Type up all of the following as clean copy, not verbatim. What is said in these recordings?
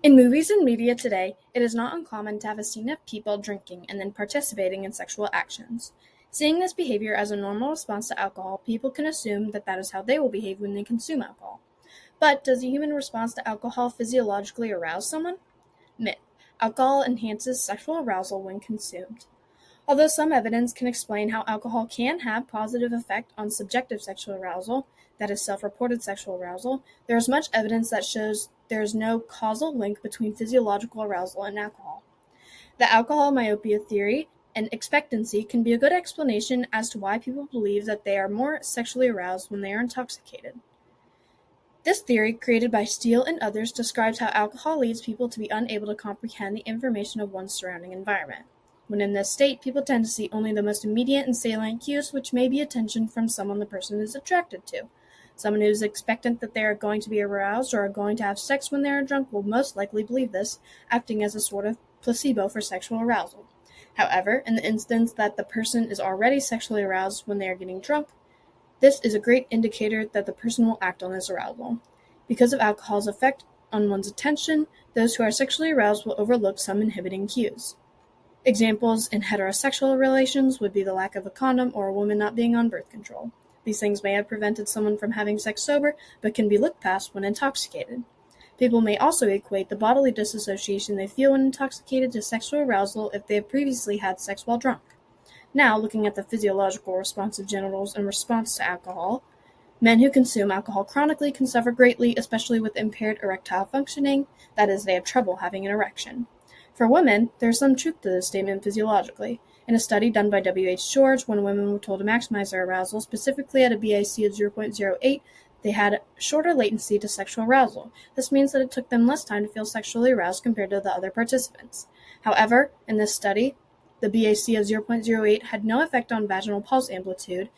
In movies and media today, it is not uncommon to have a scene of people drinking and then participating in sexual actions. Seeing this behavior as a normal response to alcohol, people can assume that that is how they will behave when they consume alcohol. But does a human response to alcohol physiologically arouse someone? Myth. Alcohol enhances sexual arousal when consumed. Although some evidence can explain how alcohol can have positive effect on subjective sexual arousal, that is self-reported sexual arousal, there is much evidence that shows there is no causal link between physiological arousal and alcohol. The alcohol myopia theory and expectancy can be a good explanation as to why people believe that they are more sexually aroused when they are intoxicated. This theory, created by Steele and others, describes how alcohol leads people to be unable to comprehend the information of one's surrounding environment. When in this state, people tend to see only the most immediate and salient cues, which may be attention from someone the person is attracted to. Someone who is expectant that they are going to be aroused or are going to have sex when they are drunk will most likely believe this, acting as a sort of placebo for sexual arousal. However, in the instance that the person is already sexually aroused when they are getting drunk, this is a great indicator that the person will act on this arousal. Because of alcohol's effect on one's attention, those who are sexually aroused will overlook some inhibiting cues. Examples in heterosexual relations would be the lack of a condom or a woman not being on birth control. These things may have prevented someone from having sex sober, but can be looked past when intoxicated. People may also equate the bodily dissociation they feel when intoxicated to sexual arousal if they have previously had sex while drunk. Now, looking at the physiological response of genitals in response to alcohol, men who consume alcohol chronically can suffer greatly, especially with impaired erectile functioning, that is, they have trouble having an erection. For women, there is some truth to this statement physiologically. In a study done by W. H. George, when women were told to maximize their arousal, specifically at a BAC of 0.08, they had shorter latency to sexual arousal. This means that it took them less time to feel sexually aroused compared to the other participants. However, in this study, the BAC of 0.08 had no effect on vaginal pulse amplitude,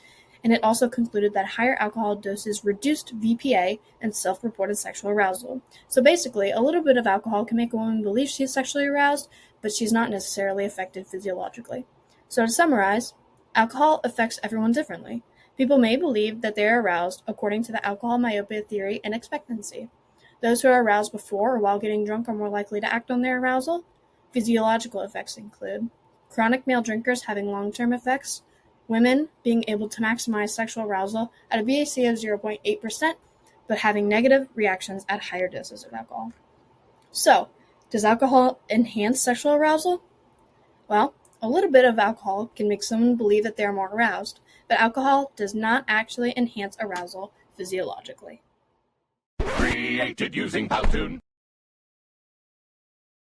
and it also concluded that higher alcohol doses reduced VPA and self-reported sexual arousal. So basically, a little bit of alcohol can make a woman believe she is sexually aroused, but she's not necessarily affected physiologically. So to summarize, alcohol affects everyone differently. People may believe that they are aroused according to the alcohol myopia theory and expectancy. Those who are aroused before or while getting drunk are more likely to act on their arousal. Physiological effects include chronic male drinkers having long-term effects, women being able to maximize sexual arousal at a BAC of 0.8%, but having negative reactions at higher doses of alcohol. So, does alcohol enhance sexual arousal? Well, a little bit of alcohol can make someone believe that they are more aroused, but alcohol does not actually enhance arousal physiologically. Created using Powtoon.